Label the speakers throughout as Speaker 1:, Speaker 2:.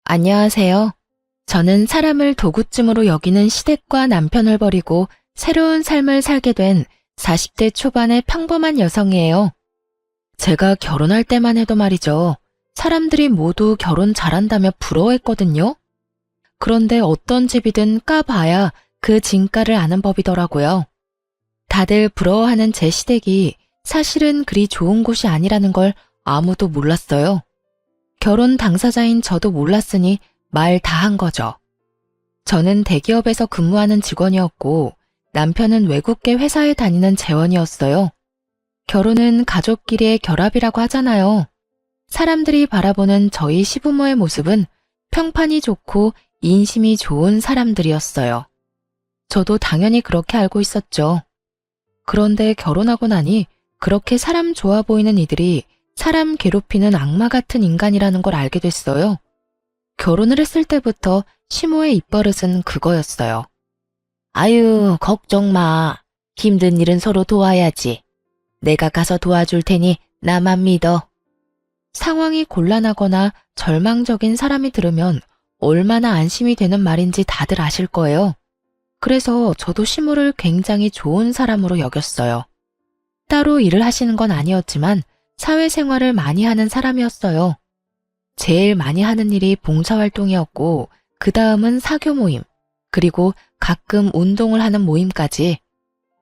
Speaker 1: 안녕하세요. 저는 사람을 도구쯤으로 여기는 시댁과 남편을 버리고 새로운 삶을 살게 된 40대 초반의 평범한 여성이에요. 제가 결혼할 때만 해도 말이죠. 사람들이 모두 결혼 잘한다며 부러워했거든요. 그런데 어떤 집이든 까봐야 그 진가를 아는 법이더라고요. 다들 부러워하는 제 시댁이 사실은 그리 좋은 곳이 아니라는 걸 아무도 몰랐어요. 결혼 당사자인 저도 몰랐으니 말 다 한 거죠. 저는 대기업에서 근무하는 직원이었고 남편은 외국계 회사에 다니는 재원이었어요. 결혼은 가족끼리의 결합이라고 하잖아요. 사람들이 바라보는 저희 시부모의 모습은 평판이 좋고 인심이 좋은 사람들이었어요. 저도 당연히 그렇게 알고 있었죠. 그런데 결혼하고 나니 그렇게 사람 좋아 보이는 이들이 사람 괴롭히는 악마 같은 인간이라는 걸 알게 됐어요. 결혼을 했을 때부터 시모의 입버릇은 그거였어요. 아유, 걱정 마. 힘든 일은 서로 도와야지. 내가 가서 도와줄 테니 나만 믿어. 상황이 곤란하거나 절망적인 사람이 들으면 얼마나 안심이 되는 말인지 다들 아실 거예요. 그래서 저도 시모를 굉장히 좋은 사람으로 여겼어요. 따로 일을 하시는 건 아니었지만 사회생활을 많이 하는 사람이었어요. 제일 많이 하는 일이 봉사활동이었고 그 다음은 사교 모임, 그리고 가끔 운동을 하는 모임까지.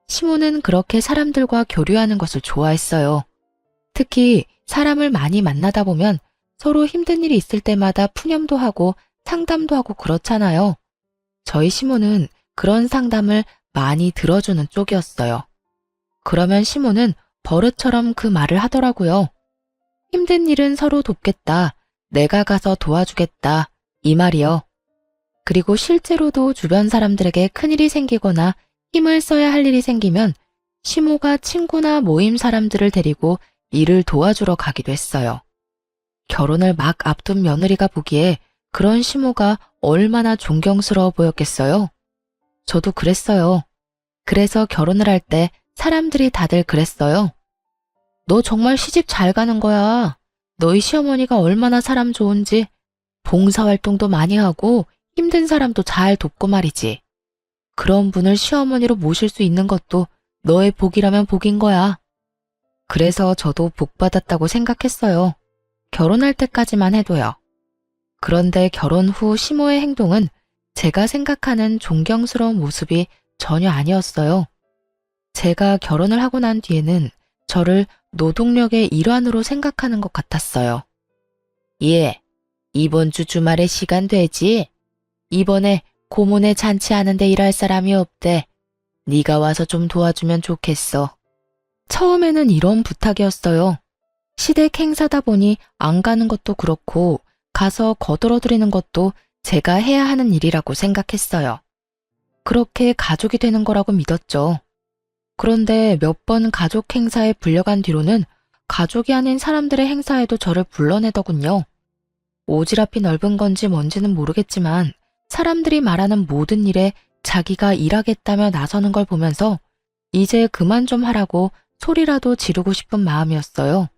Speaker 1: 시모는 그렇게 사람들과 교류하는 것을 좋아했어요. 특히 사람을 많이 만나다 보면 서로 힘든 일이 있을 때마다 푸념도 하고 상담도 하고 그렇잖아요. 저희 시모는 그런 상담을 많이 들어주는 쪽이었어요. 그러면 시모는 버릇처럼 그 말을 하더라고요. 힘든 일은 서로 돕겠다. 내가 가서 도와주겠다. 이 말이요. 그리고 실제로도 주변 사람들에게 큰일이 생기거나 힘을 써야 할 일이 생기면 시모가 친구나 모임 사람들을 데리고 일을 도와주러 가기도 했어요. 결혼을 막 앞둔 며느리가 보기에 그런 시모가 얼마나 존경스러워 보였겠어요? 저도 그랬어요. 그래서 결혼을 할 때 사람들이 다들 그랬어요. 너 정말 시집 잘 가는 거야. 너희 시어머니가 얼마나 사람 좋은지. 봉사활동도 많이 하고 힘든 사람도 잘 돕고 말이지. 그런 분을 시어머니로 모실 수 있는 것도 너의 복이라면 복인 거야. 그래서 저도 복 받았다고 생각했어요. 결혼할 때까지만 해도요. 그런데 결혼 후 시모의 행동은 제가 생각하는 존경스러운 모습이 전혀 아니었어요. 제가 결혼을 하고 난 뒤에는 저를 노동력의 일환으로 생각하는 것 같았어요. 예, 이번 주 주말에 시간 되지? 이번에 고모네 잔치 하는데 일할 사람이 없대. 네가 와서 좀 도와주면 좋겠어. 처음에는 이런 부탁이었어요. 시댁 행사다 보니 안 가는 것도 그렇고 가서 거들어드리는 것도 제가 해야 하는 일이라고 생각했어요. 그렇게 가족이 되는 거라고 믿었죠. 그런데 몇 번 가족 행사에 불려간 뒤로는 가족이 아닌 사람들의 행사에도 저를 불러내더군요. 오지랖이 넓은 건지 뭔지는 모르겠지만 사람들이 말하는 모든 일에 자기가 일하겠다며 나서는 걸 보면서 이제 그만 좀 하라고 소리라도 지르고 싶은 마음이었어요.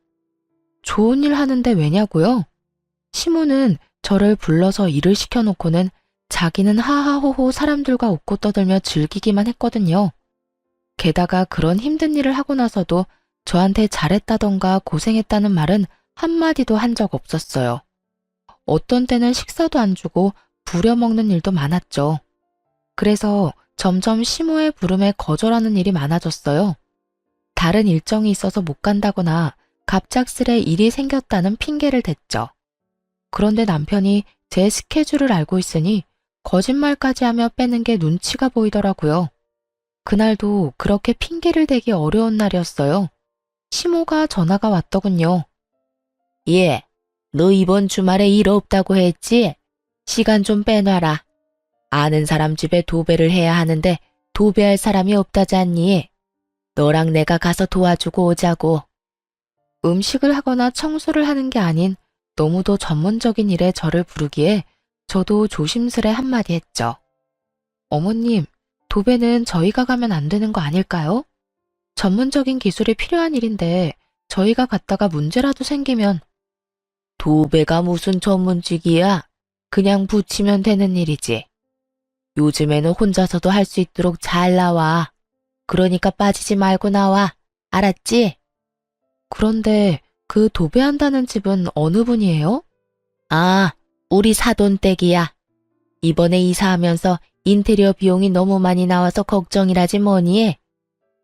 Speaker 1: 좋은 일 하는데 왜냐고요? 시모는 저를 불러서 일을 시켜놓고는 자기는 하하호호 사람들과 웃고 떠들며 즐기기만 했거든요. 게다가 그런 힘든 일을 하고 나서도 저한테 잘했다던가 고생했다는 말은 한마디도 한 적 없었어요. 어떤 때는 식사도 안 주고 부려먹는 일도 많았죠. 그래서 점점 시모의 부름에 거절하는 일이 많아졌어요. 다른 일정이 있어서 못 간다거나 갑작스레 일이 생겼다는 핑계를 댔죠. 그런데 남편이 제 스케줄을 알고 있으니 거짓말까지 하며 빼는 게 눈치가 보이더라고요. 그날도 그렇게 핑계를 대기 어려운 날이었어요. 시모가 전화가 왔더군요. 예, 너 이번 주말에 일 없다고 했지? 시간 좀 빼놔라. 아는 사람 집에 도배를 해야 하는데 도배할 사람이 없다잖니. 너랑 내가 가서 도와주고 오자고. 음식을 하거나 청소를 하는 게 아닌 너무도 전문적인 일에 저를 부르기에 저도 조심스레 한마디 했죠. 어머님, 도배는 저희가 가면 안 되는 거 아닐까요? 전문적인 기술이 필요한 일인데 저희가 갔다가 문제라도 생기면. 도배가 무슨 전문직이야? 그냥 붙이면 되는 일이지. 요즘에는 혼자서도 할 수 있도록 잘 나와. 그러니까 빠지지 말고 나와. 알았지? 그런데 그 도배한다는 집은 어느 분이에요? 아, 우리 사돈댁이야. 이번에 이사하면서 인테리어 비용이 너무 많이 나와서 걱정이라지 뭐니.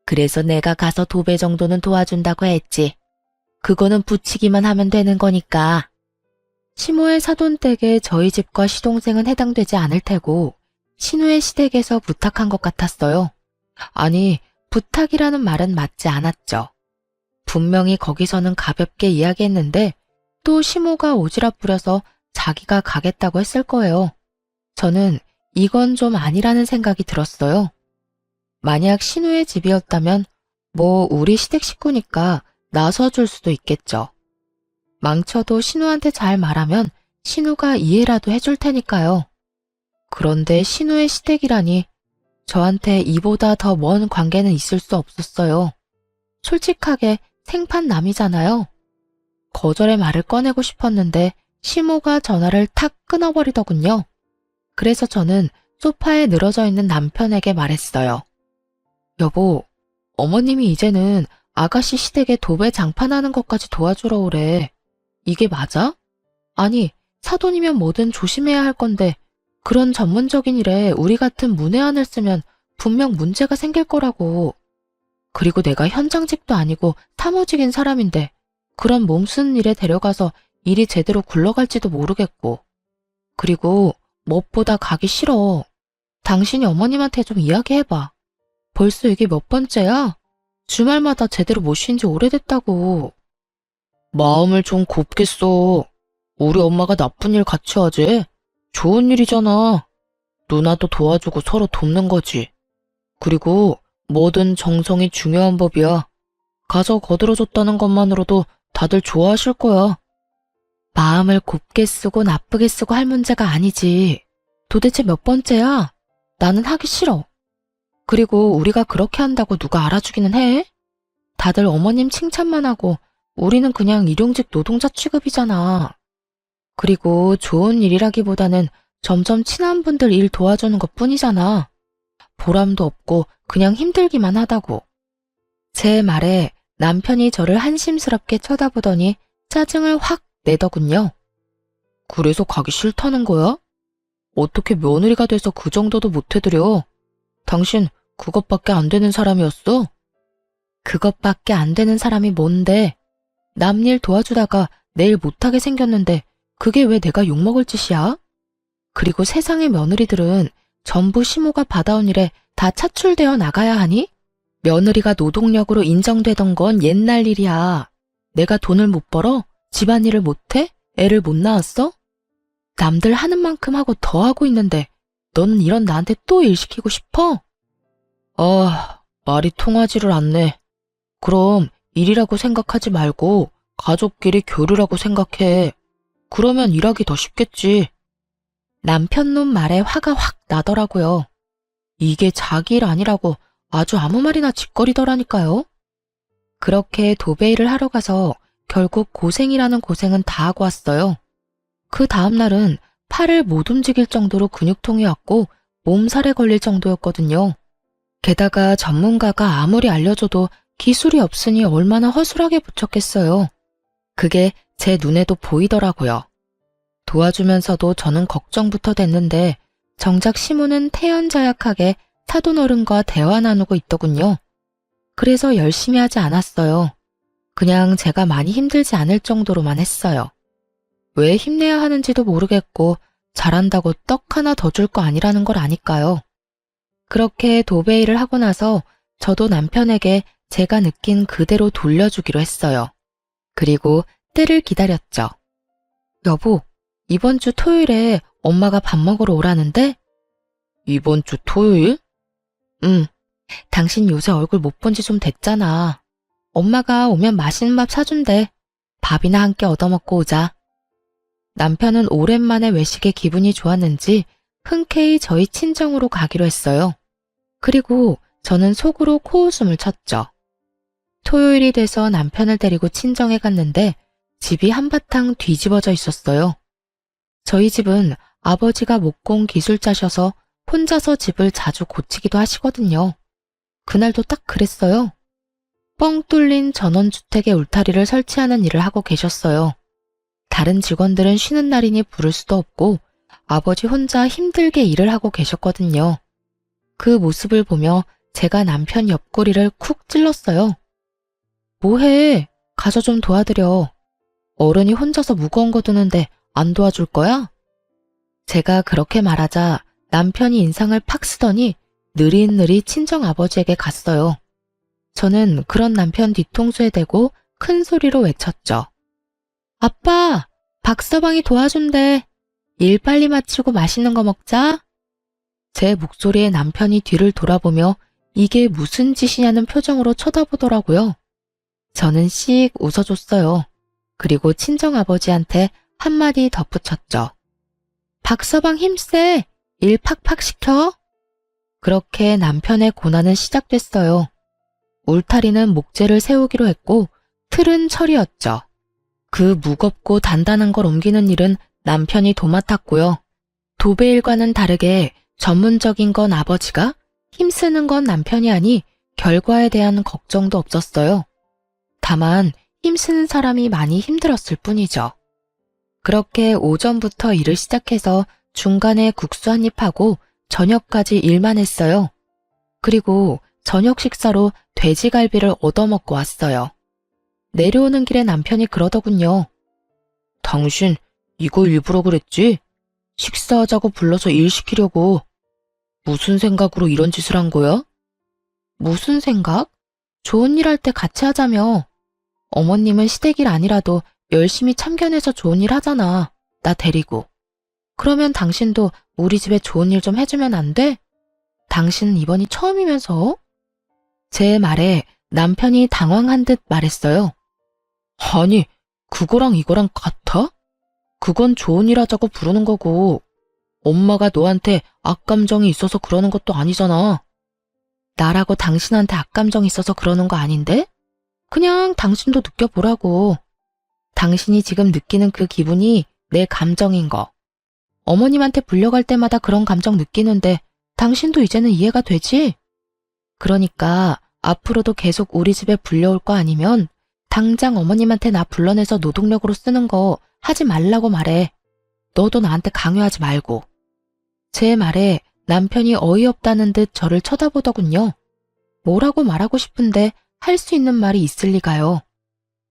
Speaker 1: 그래서 내가 가서 도배 정도는 도와준다고 했지. 그거는 붙이기만 하면 되는 거니까. 시모의 사돈댁에 저희 집과 시동생은 해당되지 않을 테고 신우의 시댁에서 부탁한 것 같았어요. 아니, 부탁이라는 말은 맞지 않았죠. 분명히 거기서는 가볍게 이야기했는데 또 시모가 오지랖 부려서 자기가 가겠다고 했을 거예요. 저는 이건 좀 아니라는 생각이 들었어요. 만약 신우의 집이었다면 뭐 우리 시댁 식구니까 나서줄 수도 있겠죠. 망쳐도 신우한테 잘 말하면 신우가 이해라도 해줄 테니까요. 그런데 신우의 시댁이라니 저한테 이보다 더 먼 관계는 있을 수 없었어요. 솔직하게 생판남이잖아요. 거절의 말을 꺼내고 싶었는데 시모가 전화를 탁 끊어버리더군요. 그래서 저는 소파에 늘어져 있는 남편에게 말했어요. 여보, 어머님이 이제는 아가씨 시댁에 도배 장판하는 것까지 도와주러 오래. 이게 맞아? 아니, 사돈이면 뭐든 조심해야 할 건데 그런 전문적인 일에 우리 같은 문외한을 쓰면 분명 문제가 생길 거라고. 그리고 내가 현장직도 아니고 사무직인 사람인데 그런 몸쓰는 일에 데려가서 일이 제대로 굴러갈지도 모르겠고. 그리고 무엇보다 가기 싫어. 당신이 어머님한테 좀 이야기해봐. 벌써 이게 몇 번째야? 주말마다 제대로 못 쉰 지 오래됐다고. 마음을 좀 곱게 써. 우리 엄마가 나쁜 일 같이 하지? 좋은 일이잖아. 누나도 도와주고 서로 돕는 거지. 그리고 뭐든 정성이 중요한 법이야. 가서 거들어줬다는 것만으로도 다들 좋아하실 거야. 마음을 곱게 쓰고 나쁘게 쓰고 할 문제가 아니지. 도대체 몇 번째야? 나는 하기 싫어. 그리고 우리가 그렇게 한다고 누가 알아주기는 해? 다들 어머님 칭찬만 하고 우리는 그냥 일용직 노동자 취급이잖아. 그리고 좋은 일이라기보다는 점점 친한 분들 일 도와주는 것 뿐이잖아. 보람도 없고 그냥 힘들기만 하다고. 제 말에 남편이 저를 한심스럽게 쳐다보더니 짜증을 확 내더군요. 그래서 가기 싫다는 거야? 어떻게 며느리가 돼서 그 정도도 못 해드려? 당신 그것밖에 안 되는 사람이었어? 그것밖에 안 되는 사람이 뭔데? 남 일 도와주다가 내일 못하게 생겼는데 그게 왜 내가 욕먹을 짓이야? 그리고 세상의 며느리들은 전부 시모가 받아온 일에 다 차출되어 나가야 하니? 며느리가 노동력으로 인정되던 건 옛날 일이야. 내가 돈을 못 벌어? 집안일을 못해? 애를 못 낳았어? 남들 하는 만큼 하고 더 하고 있는데 너는 이런 나한테 또 일 시키고 싶어? 아, 말이 통하지를 않네. 그럼 일이라고 생각하지 말고 가족끼리 교류라고 생각해. 그러면 일하기 더 쉽겠지. 남편놈 말에 화가 확 나더라고요. 이게 자기 일 아니라고 아주 아무 말이나 짓거리더라니까요. 그렇게 도배일을 하러 가서 결국 고생이라는 고생은 다 하고 왔어요. 그 다음날은 팔을 못 움직일 정도로 근육통이 왔고 몸살에 걸릴 정도였거든요. 게다가 전문가가 아무리 알려줘도 기술이 없으니 얼마나 허술하게 붙였겠어요. 그게 제 눈에도 보이더라고요. 도와주면서도 저는 걱정부터 됐는데 정작 시모는 태연자약하게 사돈어른과 대화 나누고 있더군요. 그래서 열심히 하지 않았어요. 그냥 제가 많이 힘들지 않을 정도로만 했어요. 왜 힘내야 하는지도 모르겠고 잘한다고 떡 하나 더 줄 거 아니라는 걸 아니까요. 그렇게 도배일을 하고 나서 저도 남편에게 제가 느낀 그대로 돌려주기로 했어요. 그리고 때를 기다렸죠. 여보, 이번 주 토요일에 엄마가 밥 먹으러 오라는데? 이번 주 토요일? 응. 당신 요새 얼굴 못 본 지 좀 됐잖아. 엄마가 오면 맛있는 밥 사준대. 밥이나 함께 얻어먹고 오자. 남편은 오랜만에 외식에 기분이 좋았는지 흔쾌히 저희 친정으로 가기로 했어요. 그리고 저는 속으로 코웃음을 쳤죠. 토요일이 돼서 남편을 데리고 친정에 갔는데 집이 한바탕 뒤집어져 있었어요. 저희 집은 아버지가 목공 기술자셔서 혼자서 집을 자주 고치기도 하시거든요. 그날도 딱 그랬어요. 뻥 뚫린 전원주택의 울타리를 설치하는 일을 하고 계셨어요. 다른 직원들은 쉬는 날이니 부를 수도 없고 아버지 혼자 힘들게 일을 하고 계셨거든요. 그 모습을 보며 제가 남편 옆구리를 쿡 찔렀어요. 뭐해? 가서 좀 도와드려. 어른이 혼자서 무거운 거 드는데 안 도와줄 거야? 제가 그렇게 말하자 남편이 인상을 팍 쓰더니 느릿느릿 친정아버지에게 갔어요. 저는 그런 남편 뒤통수에 대고 큰 소리로 외쳤죠. 아빠, 박서방이 도와준대. 일 빨리 마치고 맛있는 거 먹자. 제 목소리에 남편이 뒤를 돌아보며 이게 무슨 짓이냐는 표정으로 쳐다보더라고요. 저는 씩 웃어줬어요. 그리고 친정아버지한테 한마디 덧붙였죠. 박서방 힘세. 일 팍팍 시켜. 그렇게 남편의 고난은 시작됐어요. 울타리는 목재를 세우기로 했고 틀은 철이었죠. 그 무겁고 단단한 걸 옮기는 일은 남편이 도맡았고요. 도배일과는 다르게 전문적인 건 아버지가, 힘쓰는 건 남편이 하니 결과에 대한 걱정도 없었어요. 다만 힘쓰는 사람이 많이 힘들었을 뿐이죠. 그렇게 오전부터 일을 시작해서 중간에 국수 한 입 하고 저녁까지 일만 했어요. 그리고 저녁 식사로 돼지갈비를 얻어먹고 왔어요. 내려오는 길에 남편이 그러더군요. 당신 이거 일부러 그랬지? 식사하자고 불러서 일 시키려고. 무슨 생각으로 이런 짓을 한 거야? 무슨 생각? 좋은 일 할 때 같이 하자며. 어머님은 시댁일 아니라도 열심히 참견해서 좋은 일 하잖아. 나 데리고. 그러면 당신도 우리 집에 좋은 일 좀 해주면 안 돼? 당신은 이번이 처음이면서? 제 말에 남편이 당황한 듯 말했어요. 아니, 그거랑 이거랑 같아? 그건 좋은 일 하자고 부르는 거고 엄마가 너한테 악감정이 있어서 그러는 것도 아니잖아. 나라고 당신한테 악감정이 있어서 그러는 거 아닌데? 그냥 당신도 느껴보라고. 당신이 지금 느끼는 그 기분이 내 감정인 거. 어머님한테 불려갈 때마다 그런 감정 느끼는데 당신도 이제는 이해가 되지? 그러니까 앞으로도 계속 우리 집에 불려올 거 아니면 당장 어머님한테 나 불러내서 노동력으로 쓰는 거 하지 말라고 말해. 너도 나한테 강요하지 말고. 제 말에 남편이 어이없다는 듯 저를 쳐다보더군요. 뭐라고 말하고 싶은데 할 수 있는 말이 있을 리가요.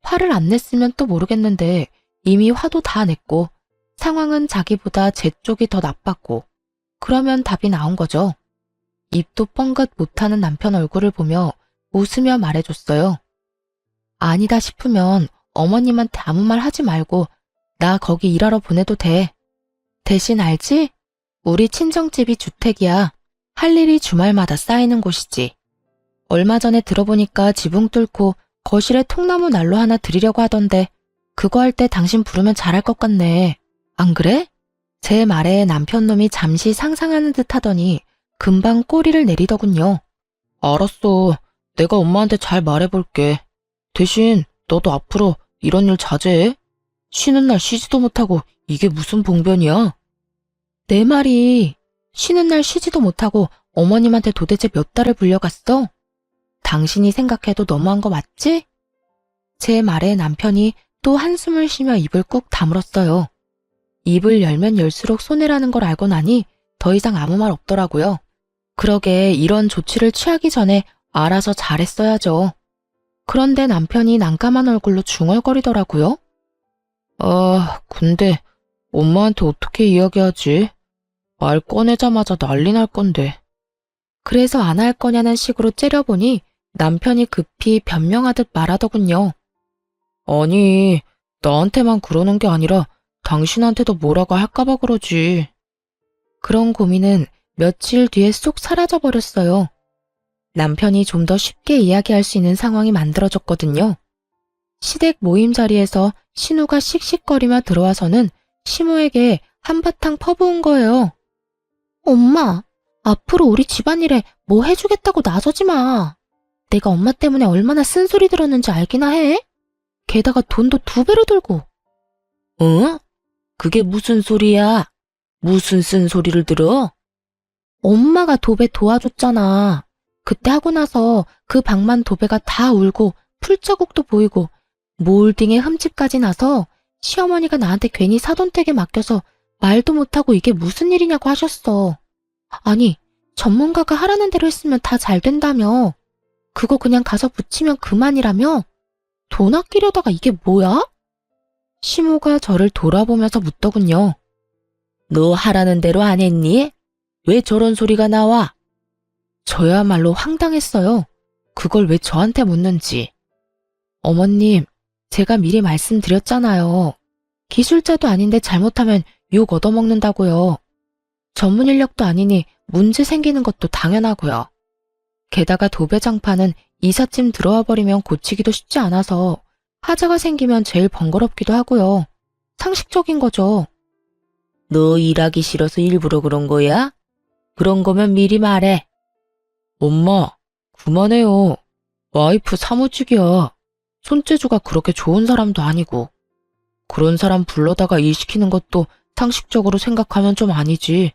Speaker 1: 화를 안 냈으면 또 모르겠는데 이미 화도 다 냈고 상황은 자기보다 제 쪽이 더 나빴고 그러면 답이 나온 거죠. 입도 뻥긋 못하는 남편 얼굴을 보며 웃으며 말해줬어요. 아니다 싶으면 어머님한테 아무 말 하지 말고 나 거기 일하러 보내도 돼. 대신 알지? 우리 친정집이 주택이야. 할 일이 주말마다 쌓이는 곳이지. 얼마 전에 들어보니까 지붕 뚫고 거실에 통나무 난로 하나 드리려고 하던데 그거 할 때 당신 부르면 잘할 것 같네. 안 그래? 제 말에 남편놈이 잠시 상상하는 듯 하더니 금방 꼬리를 내리더군요. 알았어. 내가 엄마한테 잘 말해볼게. 대신 너도 앞으로 이런 일 자제해. 쉬는 날 쉬지도 못하고 이게 무슨 봉변이야? 내 말이 쉬는 날 쉬지도 못하고 어머님한테 도대체 몇 달을 불려갔어? 당신이 생각해도 너무한 거 맞지? 제 말에 남편이 또 한숨을 쉬며 입을 꾹 다물었어요. 입을 열면 열수록 손해라는 걸 알고 나니 더 이상 아무 말 없더라고요. 그러게 이런 조치를 취하기 전에 알아서 잘했어야죠. 그런데 남편이 난감한 얼굴로 중얼거리더라고요. 아, 근데 엄마한테 어떻게 이야기하지? 말 꺼내자마자 난리 날 건데. 그래서 안 할 거냐는 식으로 째려보니 남편이 급히 변명하듯 말하더군요. 아니, 나한테만 그러는 게 아니라 당신한테도 뭐라고 할까봐 그러지. 그런 고민은 며칠 뒤에 쏙 사라져버렸어요. 남편이 좀 더 쉽게 이야기할 수 있는 상황이 만들어졌거든요. 시댁 모임 자리에서 신우가 씩씩거리며 들어와서는 시모에게 한바탕 퍼부은 거예요. 엄마, 앞으로 우리 집안일에 뭐 해주겠다고 나서지 마. 내가 엄마 때문에 얼마나 쓴소리 들었는지 알기나 해? 게다가 돈도 2배로 들고. 응? 그게 무슨 소리야? 무슨 쓴소리를 들어? 엄마가 도배 도와줬잖아. 그때 하고 나서 그 방만 도배가 다 울고 풀자국도 보이고 몰딩에 흠집까지 나서 시어머니가 나한테 괜히 사돈댁에 맡겨서 말도 못하고 이게 무슨 일이냐고 하셨어. 아니, 전문가가 하라는 대로 했으면 다 잘 된다며. 그거 그냥 가서 붙이면 그만이라며? 돈 아끼려다가 이게 뭐야? 시모가 저를 돌아보면서 묻더군요. 너 하라는 대로 안 했니? 왜 저런 소리가 나와? 저야말로 황당했어요. 그걸 왜 저한테 묻는지. 어머님, 제가 미리 말씀드렸잖아요. 기술자도 아닌데 잘못하면 욕 얻어먹는다고요. 전문 인력도 아니니 문제 생기는 것도 당연하고요. 게다가 도배장판은 이삿짐 들어와 버리면 고치기도 쉽지 않아서 하자가 생기면 제일 번거롭기도 하고요. 상식적인 거죠. 너 일하기 싫어서 일부러 그런 거야? 그런 거면 미리 말해. 엄마, 그만해요. 와이프 사무직이야. 손재주가 그렇게 좋은 사람도 아니고. 그런 사람 불러다가 일 시키는 것도 상식적으로 생각하면 좀 아니지.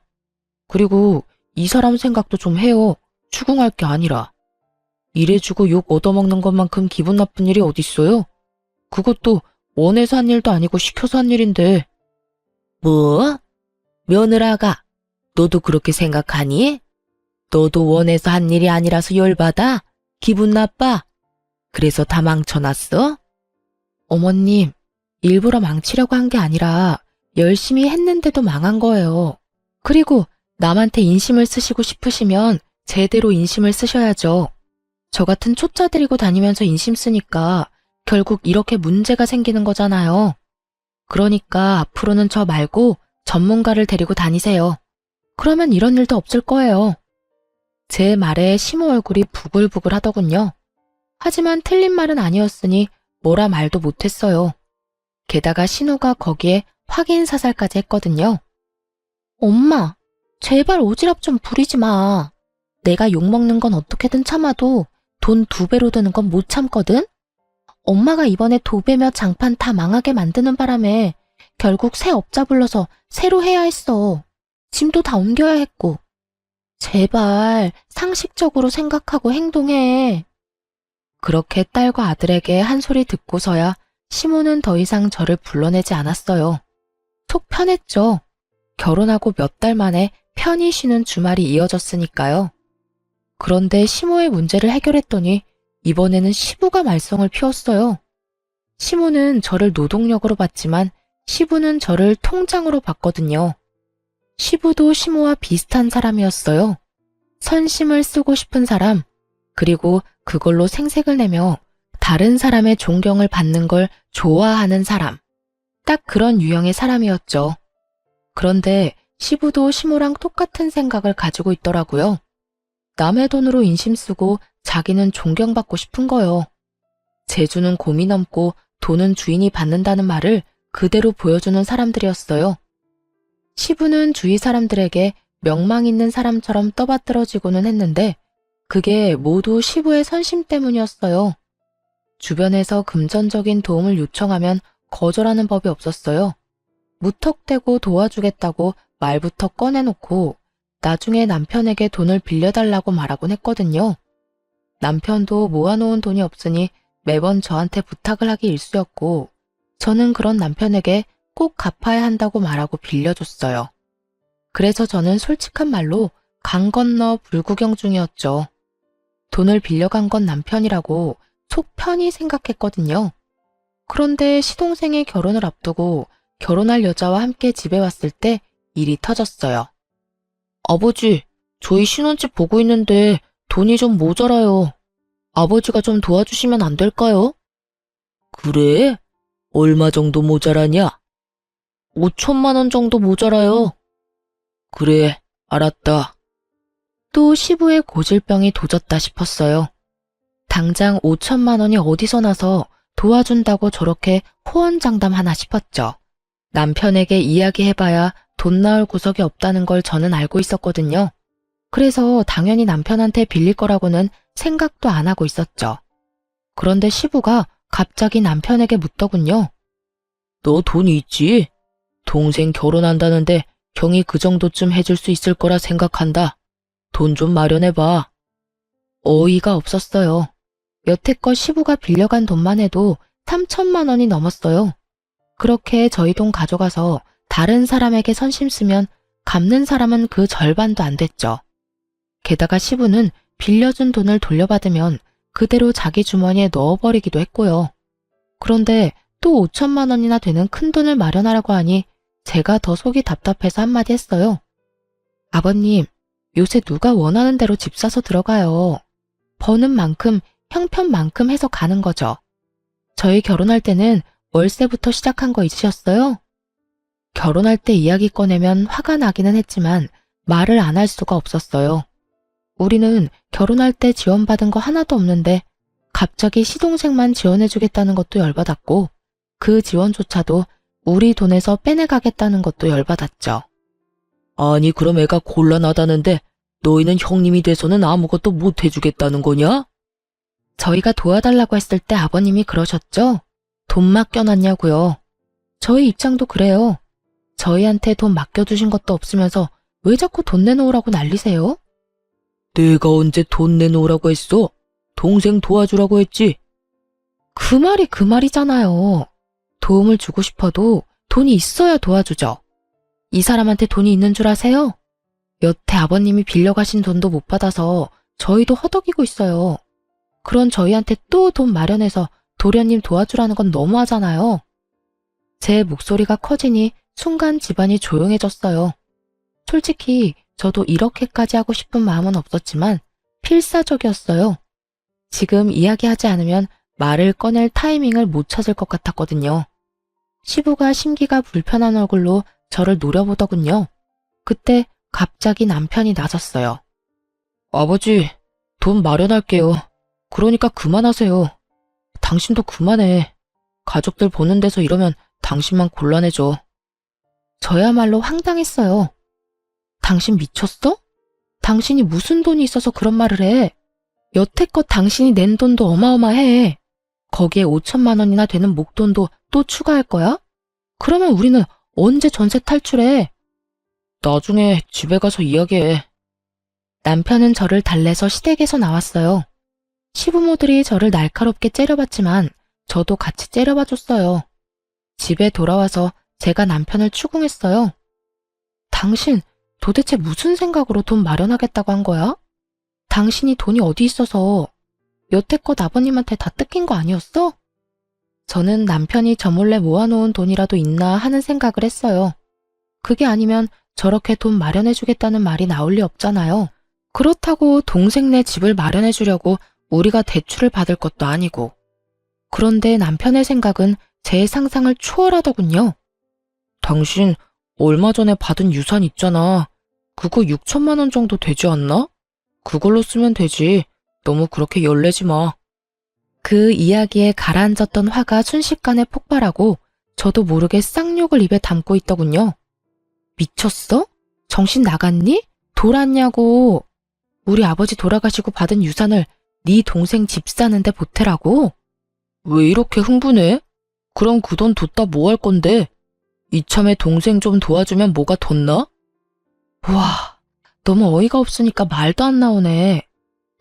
Speaker 1: 그리고 이 사람 생각도 좀 해요. 추궁할 게 아니라. 일해주고 욕 얻어먹는 것만큼 기분 나쁜 일이 어딨어요? 그것도 원해서 한 일도 아니고 시켜서 한 일인데. 뭐? 며느라가, 너도 그렇게 생각하니? 너도 원해서 한 일이 아니라서 열받아? 기분 나빠? 그래서 다 망쳐놨어? 어머님, 일부러 망치려고 한 게 아니라 열심히 했는데도 망한 거예요. 그리고 남한테 인심을 쓰시고 싶으시면 제대로 인심을 쓰셔야죠. 저 같은 초짜 데리고 다니면서 인심 쓰니까 결국 이렇게 문제가 생기는 거잖아요. 그러니까 앞으로는 저 말고 전문가를 데리고 다니세요. 그러면 이런 일도 없을 거예요. 제 말에 시모 얼굴이 부글부글 하더군요. 하지만 틀린 말은 아니었으니 뭐라 말도 못했어요. 게다가 신우가 거기에 확인 사살까지 했거든요. 엄마, 제발 오지랖 좀 부리지 마. 내가 욕먹는 건 어떻게든 참아도 돈 2배로 드는 건 못 참거든? 엄마가 이번에 도배며 장판 다 망하게 만드는 바람에 결국 새 업자 불러서 새로 해야 했어. 짐도 다 옮겨야 했고. 제발 상식적으로 생각하고 행동해. 그렇게 딸과 아들에게 한 소리 듣고서야 시모는 더 이상 저를 불러내지 않았어요. 속 편했죠. 결혼하고 몇 달 만에 편히 쉬는 주말이 이어졌으니까요. 그런데 시모의 문제를 해결했더니 이번에는 시부가 말썽을 피웠어요. 시모는 저를 노동력으로 봤지만 시부는 저를 통장으로 봤거든요. 시부도 시모와 비슷한 사람이었어요. 선심을 쓰고 싶은 사람, 그리고 그걸로 생색을 내며 다른 사람의 존경을 받는 걸 좋아하는 사람. 딱 그런 유형의 사람이었죠. 그런데 시부도 시모랑 똑같은 생각을 가지고 있더라고요. 남의 돈으로 인심 쓰고 자기는 존경받고 싶은 거요. 재주는 곰이 넘고 돈은 주인이 받는다는 말을 그대로 보여주는 사람들이었어요. 시부는 주위 사람들에게 명망 있는 사람처럼 떠받들어지고는 했는데 그게 모두 시부의 선심 때문이었어요. 주변에서 금전적인 도움을 요청하면 거절하는 법이 없었어요. 무턱대고 도와주겠다고 말부터 꺼내놓고 나중에 남편에게 돈을 빌려달라고 말하곤 했거든요. 남편도 모아놓은 돈이 없으니 매번 저한테 부탁을 하기 일쑤였고 저는 그런 남편에게 꼭 갚아야 한다고 말하고 빌려줬어요. 그래서 저는 솔직한 말로 강 건너 불구경 중이었죠. 돈을 빌려간 건 남편이라고 속 편히 생각했거든요. 그런데 시동생의 결혼을 앞두고 결혼할 여자와 함께 집에 왔을 때 일이 터졌어요. 아버지, 저희 신혼집 보고 있는데 돈이 좀 모자라요. 아버지가 좀 도와주시면 안 될까요? 그래? 얼마 정도 모자라냐? 5천만 원 정도 모자라요. 그래, 알았다. 또 시부의 고질병이 도졌다 싶었어요. 당장 5천만 원이 어디서 나서 도와준다고 저렇게 호언장담하나 싶었죠. 남편에게 이야기해봐야 돈 나올 구석이 없다는 걸 저는 알고 있었거든요. 그래서 당연히 남편한테 빌릴 거라고는 생각도 안 하고 있었죠. 그런데 시부가 갑자기 남편에게 묻더군요. 너 돈 있지? 동생 결혼한다는데 형이 그 정도쯤 해줄 수 있을 거라 생각한다. 돈 좀 마련해봐. 어이가 없었어요. 여태껏 시부가 빌려간 돈만 해도 3천만 원이 넘었어요. 그렇게 저희 돈 가져가서 다른 사람에게 선심 쓰면 갚는 사람은 그 절반도 안 됐죠. 게다가 시부는 빌려준 돈을 돌려받으면 그대로 자기 주머니에 넣어버리기도 했고요. 그런데 또 5천만 원이나 되는 큰 돈을 마련하라고 하니 제가 더 속이 답답해서 한마디 했어요. 아버님, 요새 누가 원하는 대로 집 사서 들어가요. 버는 만큼 형편만큼 해서 가는 거죠. 저희 결혼할 때는 월세부터 시작한 거 잊으셨어요? 결혼할 때 이야기 꺼내면 화가 나기는 했지만 말을 안 할 수가 없었어요. 우리는 결혼할 때 지원받은 거 하나도 없는데 갑자기 시동생만 지원해주겠다는 것도 열받았고 그 지원조차도 우리 돈에서 빼내가겠다는 것도 열받았죠. 아니 그럼 애가 곤란하다는데 너희는 형님이 돼서는 아무것도 못 해주겠다는 거냐? 저희가 도와달라고 했을 때 아버님이 그러셨죠? 돈 맡겨놨냐고요. 저희 입장도 그래요. 저희한테 돈 맡겨주신 것도 없으면서 왜 자꾸 돈 내놓으라고 난리세요? 내가 언제 돈 내놓으라고 했어? 동생 도와주라고 했지. 그 말이 그 말이잖아요. 도움을 주고 싶어도 돈이 있어야 도와주죠. 이 사람한테 돈이 있는 줄 아세요? 여태 아버님이 빌려가신 돈도 못 받아서 저희도 허덕이고 있어요. 그런 저희한테 또 돈 마련해서 도련님 도와주라는 건 너무하잖아요. 제 목소리가 커지니 순간 집안이 조용해졌어요. 솔직히 저도 이렇게까지 하고 싶은 마음은 없었지만 필사적이었어요. 지금 이야기하지 않으면 말을 꺼낼 타이밍을 못 찾을 것 같았거든요. 시부가 심기가 불편한 얼굴로 저를 노려보더군요. 그때 갑자기 남편이 나섰어요. 아버지, 돈 마련할게요. 그러니까 그만하세요. 당신도 그만해. 가족들 보는 데서 이러면 당신만 곤란해져. 저야말로 황당했어요. 당신 미쳤어? 당신이 무슨 돈이 있어서 그런 말을 해? 여태껏 당신이 낸 돈도 어마어마해. 거기에 5천만 원이나 되는 목돈도 또 추가할 거야? 그러면 우리는 언제 전세 탈출해? 나중에 집에 가서 이야기해. 남편은 저를 달래서 시댁에서 나왔어요. 시부모들이 저를 날카롭게 째려봤지만 저도 같이 째려봐줬어요. 집에 돌아와서 제가 남편을 추궁했어요. 당신 도대체 무슨 생각으로 돈 마련하겠다고 한 거야? 당신이 돈이 어디 있어서 여태껏 아버님한테 다 뜯긴 거 아니었어? 저는 남편이 저 몰래 모아놓은 돈이라도 있나 하는 생각을 했어요. 그게 아니면 저렇게 돈 마련해주겠다는 말이 나올 리 없잖아요. 그렇다고 동생네 집을 마련해주려고 우리가 대출을 받을 것도 아니고. 그런데 남편의 생각은 제 상상을 초월하더군요. 당신 얼마 전에 받은 유산 있잖아. 그거 6천만 원 정도 되지 않나? 그걸로 쓰면 되지. 너무 그렇게 열내지 마. 그 이야기에 가라앉았던 화가 순식간에 폭발하고 저도 모르게 쌍욕을 입에 담고 있더군요. 미쳤어? 정신 나갔니? 돌았냐고. 우리 아버지 돌아가시고 받은 유산을 네 동생 집 사는데 보태라고? 왜 이렇게 흥분해? 그럼 그 돈 뒀다 뭐 할 건데? 이참에 동생 좀 도와주면 뭐가 덧나? 와, 너무 어이가 없으니까 말도 안 나오네.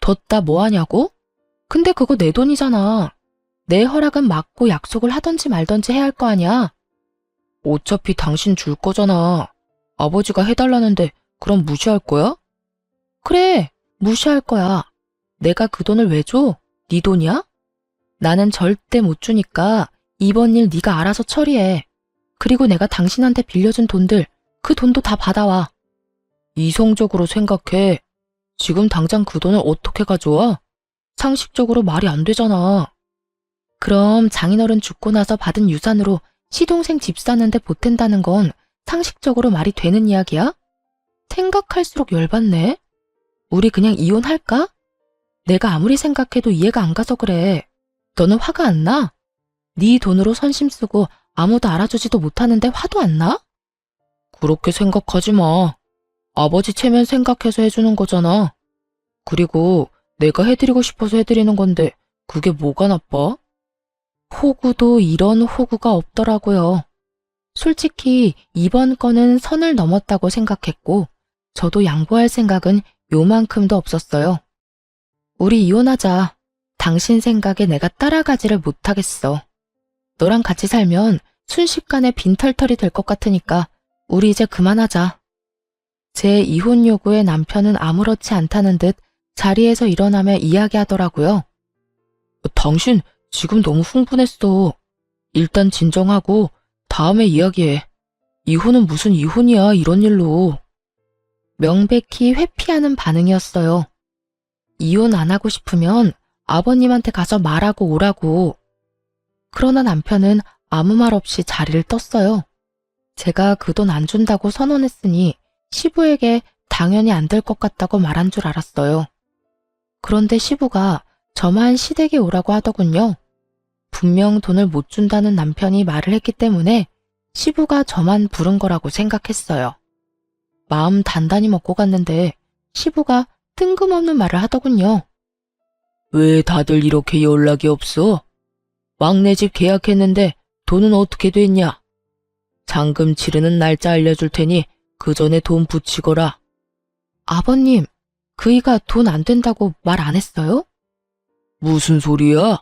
Speaker 1: 뒀다 뭐 하냐고? 근데 그거 내 돈이잖아. 내 허락은 맞고 약속을 하던지 말던지 해야 할 거 아니야. 어차피 당신 줄 거잖아. 아버지가 해달라는데 그럼 무시할 거야? 그래, 무시할 거야. 내가 그 돈을 왜 줘? 네 돈이야? 나는 절대 못 주니까 이번 일 네가 알아서 처리해. 그리고 내가 당신한테 빌려준 돈들, 그 돈도 다 받아와. 이성적으로 생각해. 지금 당장 그 돈을 어떻게 가져와? 상식적으로 말이 안 되잖아. 그럼 장인어른 죽고 나서 받은 유산으로 시동생 집 사는데 보탠다는 건 상식적으로 말이 되는 이야기야? 생각할수록 열받네. 우리 그냥 이혼할까? 내가 아무리 생각해도 이해가 안 가서 그래. 너는 화가 안 나? 네 돈으로 선심 쓰고 아무도 알아주지도 못하는데 화도 안 나? 그렇게 생각하지 마. 아버지 체면 생각해서 해주는 거잖아. 그리고 내가 해드리고 싶어서 해드리는 건데 그게 뭐가 나빠? 호구도 이런 호구가 없더라고요. 솔직히 이번 건은 선을 넘었다고 생각했고 저도 양보할 생각은 요만큼도 없었어요. 우리 이혼하자. 당신 생각에 내가 따라가지를 못하겠어. 너랑 같이 살면 순식간에 빈털털이 될 것 같으니까 우리 이제 그만하자. 제 이혼 요구에 남편은 아무렇지 않다는 듯 자리에서 일어나며 이야기하더라고요. 당신 지금 너무 흥분했어. 일단 진정하고 다음에 이야기해. 이혼은 무슨 이혼이야, 이런 일로. 명백히 회피하는 반응이었어요. 이혼 안 하고 싶으면 아버님한테 가서 말하고 오라고. 그러나 남편은 아무 말 없이 자리를 떴어요. 제가 그 돈 안 준다고 선언했으니 시부에게 당연히 안 될 것 같다고 말한 줄 알았어요. 그런데 시부가 저만 시댁에 오라고 하더군요. 분명 돈을 못 준다는 남편이 말을 했기 때문에 시부가 저만 부른 거라고 생각했어요. 마음 단단히 먹고 갔는데 시부가 뜬금없는 말을 하더군요. 왜 다들 이렇게 연락이 없어? 막내 집 계약했는데 돈은 어떻게 됐냐? 잔금 치르는 날짜 알려줄 테니 그 전에 돈 붙이거라. 아버님, 그이가 돈 안 된다고 말 안 했어요? 무슨 소리야?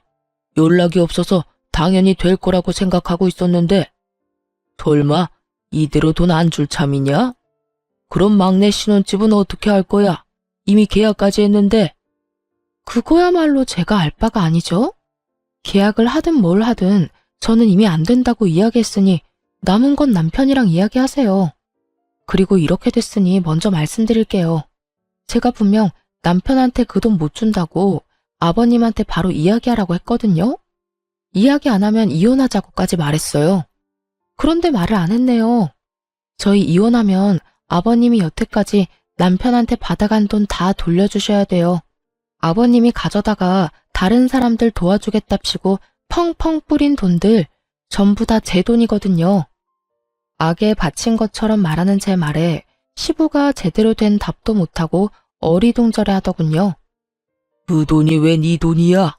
Speaker 1: 연락이 없어서 당연히 될 거라고 생각하고 있었는데 설마 이대로 돈 안 줄 참이냐? 그럼 막내 신혼집은 어떻게 할 거야? 이미 계약까지 했는데. 그거야말로 제가 알 바가 아니죠? 계약을 하든 뭘 하든 저는 이미 안 된다고 이야기했으니 남은 건 남편이랑 이야기하세요. 그리고 이렇게 됐으니 먼저 말씀드릴게요. 제가 분명 남편한테 그 돈 못 준다고 아버님한테 바로 이야기하라고 했거든요. 이야기 안 하면 이혼하자고까지 말했어요. 그런데 말을 안 했네요. 저희 이혼하면 아버님이 여태까지 남편한테 받아간 돈 다 돌려주셔야 돼요. 아버님이 가져다가 다른 사람들 도와주겠답시고 펑펑 뿌린 돈들 전부 다 제 돈이거든요. 악에 바친 것처럼 말하는 제 말에 시부가 제대로 된 답도 못하고 어리둥절해 하더군요. 그 돈이 왜 네 돈이야?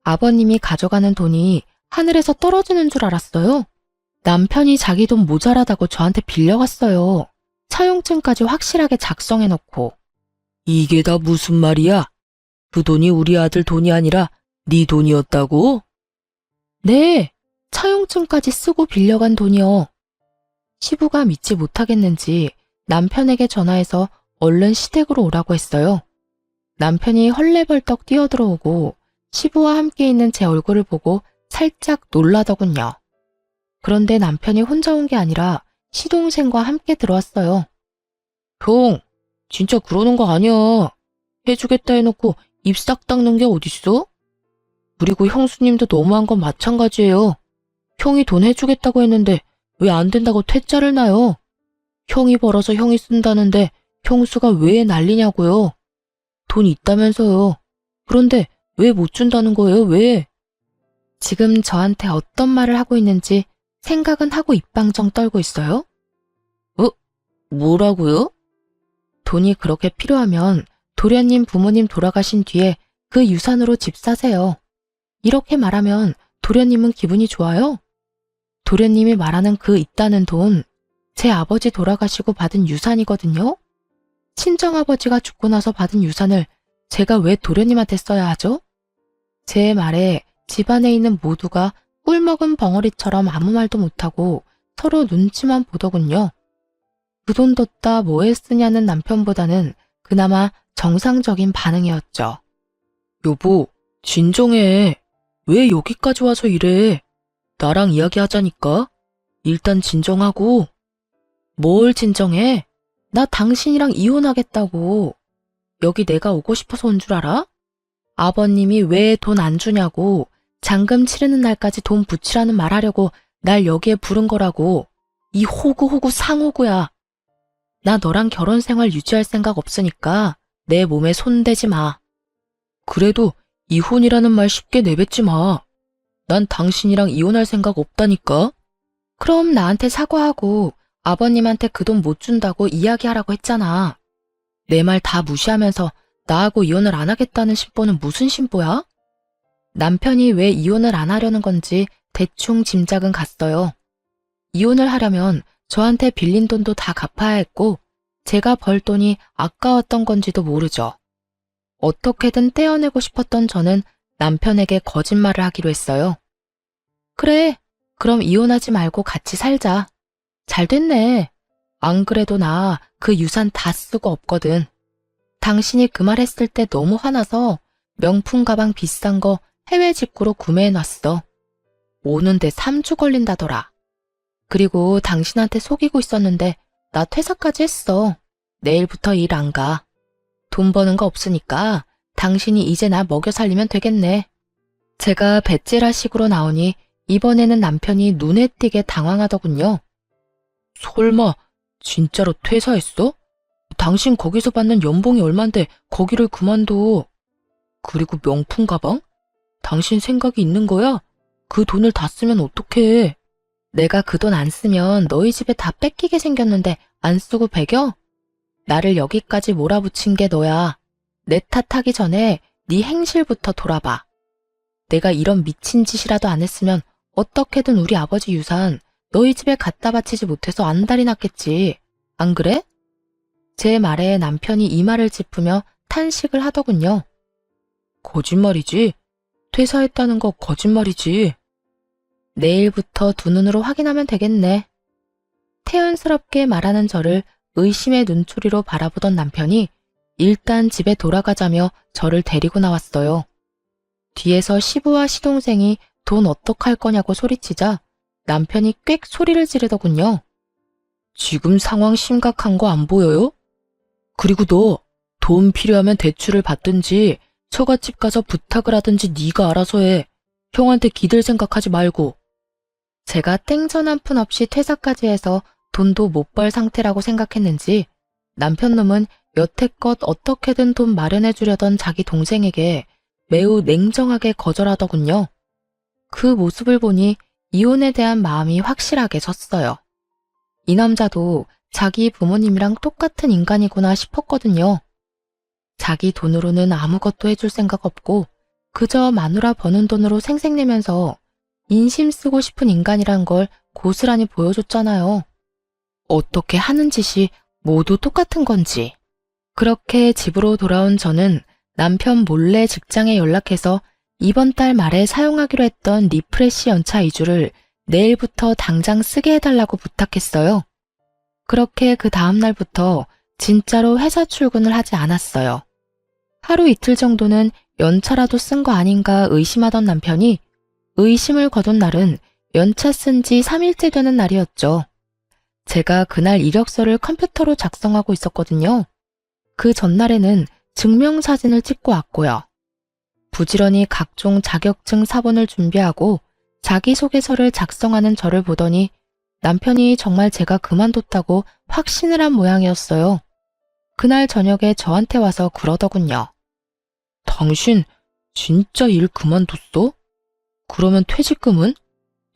Speaker 1: 아버님이 가져가는 돈이 하늘에서 떨어지는 줄 알았어요. 남편이 자기 돈 모자라다고 저한테 빌려갔어요. 차용증까지 확실하게 작성해놓고. 이게 다 무슨 말이야? 그 돈이 우리 아들 돈이 아니라 네 돈이었다고? 네, 차용증까지 쓰고 빌려간 돈이요. 시부가 믿지 못하겠는지 남편에게 전화해서 얼른 시댁으로 오라고 했어요. 남편이 헐레벌떡 뛰어들어오고 시부와 함께 있는 제 얼굴을 보고 살짝 놀라더군요. 그런데 남편이 혼자 온 게 아니라 시동생과 함께 들어왔어요. 형, 진짜 그러는 거 아니야. 해주겠다 해놓고 입 싹 닦는 게 어딨어? 그리고 형수님도 너무한 건 마찬가지예요. 형이 돈 해주겠다고 했는데 왜 안 된다고 퇴짜를 놔요? 형이 벌어서 형이 쓴다는데 형수가 왜 난리냐고요? 돈 있다면서요. 그런데 왜 못 준다는 거예요? 왜? 지금 저한테 어떤 말을 하고 있는지 생각은 하고 입방정 떨고 있어요? 뭐라고요? 돈이 그렇게 필요하면 도련님 부모님 돌아가신 뒤에 그 유산으로 집 사세요. 이렇게 말하면 도련님은 기분이 좋아요? 도련님이 말하는 그 있다는 돈, 제 아버지 돌아가시고 받은 유산이거든요? 친정아버지가 죽고 나서 받은 유산을 제가 왜 도련님한테 써야 하죠? 제 말에 집안에 있는 모두가 꿀먹은 벙어리처럼 아무 말도 못하고 서로 눈치만 보더군요. 그 돈 뒀다 뭐에 쓰냐는 남편보다는 그나마 정상적인 반응이었죠. 여보, 진정해. 왜 여기까지 와서 이래? 나랑 이야기하자니까. 일단 진정하고. 뭘 진정해? 나 당신이랑 이혼하겠다고. 여기 내가 오고 싶어서 온 줄 알아? 아버님이 왜 돈 안 주냐고 잔금 치르는 날까지 돈 붙이라는 말 하려고 날 여기에 부른 거라고. 이 호구호구 상호구야. 나 너랑 결혼 생활 유지할 생각 없으니까 내 몸에 손대지 마. 그래도 이혼이라는 말 쉽게 내뱉지 마. 난 당신이랑 이혼할 생각 없다니까. 그럼 나한테 사과하고 아버님한테 그 돈 못 준다고 이야기하라고 했잖아. 내 말 다 무시하면서 나하고 이혼을 안 하겠다는 심보는 무슨 심보야? 남편이 왜 이혼을 안 하려는 건지 대충 짐작은 갔어요. 이혼을 하려면 저한테 빌린 돈도 다 갚아야 했고 제가 벌 돈이 아까웠던 건지도 모르죠. 어떻게든 떼어내고 싶었던 저는 남편에게 거짓말을 하기로 했어요. 그래, 그럼 이혼하지 말고 같이 살자. 잘 됐네. 안 그래도 나 그 유산 다 쓰고 없거든. 당신이 그 말 했을 때 너무 화나서 명품 가방 비싼 거 해외 직구로 구매해놨어. 오는데 3주 걸린다더라. 그리고 당신한테 속이고 있었는데 나 퇴사까지 했어. 내일부터 일 안 가. 돈 버는 거 없으니까 당신이 이제 나 먹여 살리면 되겠네. 제가 배째라식으로 나오니 이번에는 남편이 눈에 띄게 당황하더군요. 설마 진짜로 퇴사했어? 당신 거기서 받는 연봉이 얼만데 거기를 그만둬. 그리고 명품 가방? 당신 생각이 있는 거야? 그 돈을 다 쓰면 어떡해. 내가 그 돈 안 쓰면 너희 집에 다 뺏기게 생겼는데 안 쓰고 배겨? 나를 여기까지 몰아붙인 게 너야. 내 탓하기 전에 네 행실부터 돌아봐. 내가 이런 미친 짓이라도 안 했으면 어떻게든 우리 아버지 유산 너희 집에 갖다 바치지 못해서 안달이 났겠지. 안 그래? 제 말에 남편이 이마를 짚으며 탄식을 하더군요. 거짓말이지. 퇴사했다는 거 거짓말이지. 내일부터 두 눈으로 확인하면 되겠네. 태연스럽게 말하는 저를 의심의 눈초리로 바라보던 남편이 일단 집에 돌아가자며 저를 데리고 나왔어요. 뒤에서 시부와 시동생이 돈 어떡할 거냐고 소리치자 남편이 꽥 소리를 지르더군요. 지금 상황 심각한 거 안 보여요? 그리고 너 돈 필요하면 대출을 받든지 처갓집 가서 부탁을 하든지 네가 알아서 해. 형한테 기댈 생각하지 말고. 제가 땡전 한 푼 없이 퇴사까지 해서 돈도 못 벌 상태라고 생각했는지 남편 놈은 여태껏 어떻게든 돈 마련해 주려던 자기 동생에게 매우 냉정하게 거절하더군요. 그 모습을 보니 이혼에 대한 마음이 확실하게 섰어요. 이 남자도 자기 부모님이랑 똑같은 인간이구나 싶었거든요. 자기 돈으로는 아무것도 해줄 생각 없고 그저 마누라 버는 돈으로 생색내면서 인심 쓰고 싶은 인간이란 걸 고스란히 보여줬잖아요. 어떻게 하는 짓이 모두 똑같은 건지. 그렇게 집으로 돌아온 저는 남편 몰래 직장에 연락해서 이번 달 말에 사용하기로 했던 리프레시 연차 2주를 내일부터 당장 쓰게 해달라고 부탁했어요. 그렇게 그 다음 날부터 진짜로 회사 출근을 하지 않았어요. 하루 이틀 정도는 연차라도 쓴 거 아닌가 의심하던 남편이 의심을 거둔 날은 연차 쓴 지 3일째 되는 날이었죠. 제가 그날 이력서를 컴퓨터로 작성하고 있었거든요. 그 전날에는 증명사진을 찍고 왔고요. 부지런히 각종 자격증 사본을 준비하고 자기소개서를 작성하는 저를 보더니 남편이 정말 제가 그만뒀다고 확신을 한 모양이었어요. 그날 저녁에 저한테 와서 그러더군요. 당신 진짜 일 그만뒀어? 그러면 퇴직금은?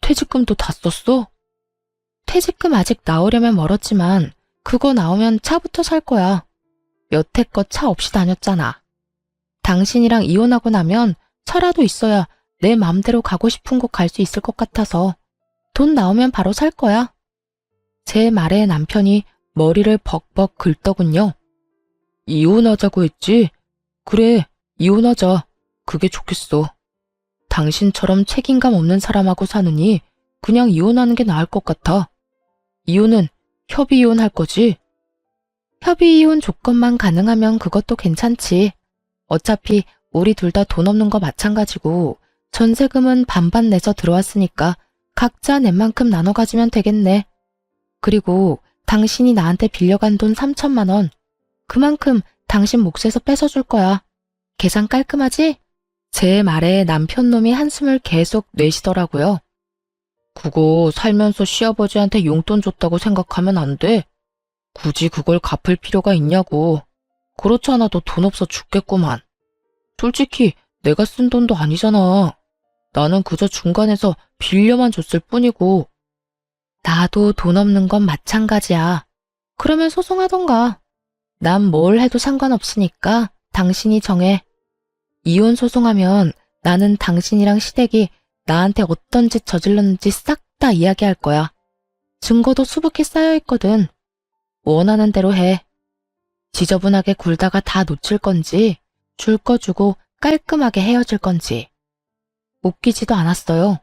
Speaker 1: 퇴직금도 다 썼어? 퇴직금 아직 나오려면 멀었지만 그거 나오면 차부터 살 거야. 여태껏 차 없이 다녔잖아. 당신이랑 이혼하고 나면 차라도 있어야 내 맘대로 가고 싶은 곳 갈 수 있을 것 같아서 돈 나오면 바로 살 거야. 제 말에 남편이 머리를 벅벅 긁더군요. 이혼하자고 했지? 그래, 이혼하자. 그게 좋겠어. 당신처럼 책임감 없는 사람하고 사느니 그냥 이혼하는 게 나을 것 같아. 이혼은 협의 이혼할 거지? 협의 이혼 조건만 가능하면 그것도 괜찮지. 어차피 우리 둘 다 돈 없는 거 마찬가지고 전세금은 반반 내서 들어왔으니까 각자 낸 만큼 나눠 가지면 되겠네. 그리고 당신이 나한테 빌려간 돈 3천만 원. 그만큼 당신 몫에서 뺏어줄 거야. 계산 깔끔하지? 제 말에 남편놈이 한숨을 계속 내쉬더라고요. 그거 살면서 시아버지한테 용돈 줬다고 생각하면 안 돼. 굳이 그걸 갚을 필요가 있냐고. 그렇지 않아도 돈 없어 죽겠구만. 솔직히 내가 쓴 돈도 아니잖아. 나는 그저 중간에서 빌려만 줬을 뿐이고. 나도 돈 없는 건 마찬가지야. 그러면 소송하던가. 난 뭘 해도 상관없으니까 당신이 정해. 이혼 소송하면 나는 당신이랑 시댁이 나한테 어떤 짓 저질렀는지 싹 다 이야기할 거야. 증거도 수북히 쌓여있거든. 원하는 대로 해. 지저분하게 굴다가 다 놓칠 건지, 줄 거 주고 깔끔하게 헤어질 건지. 웃기지도 않았어요.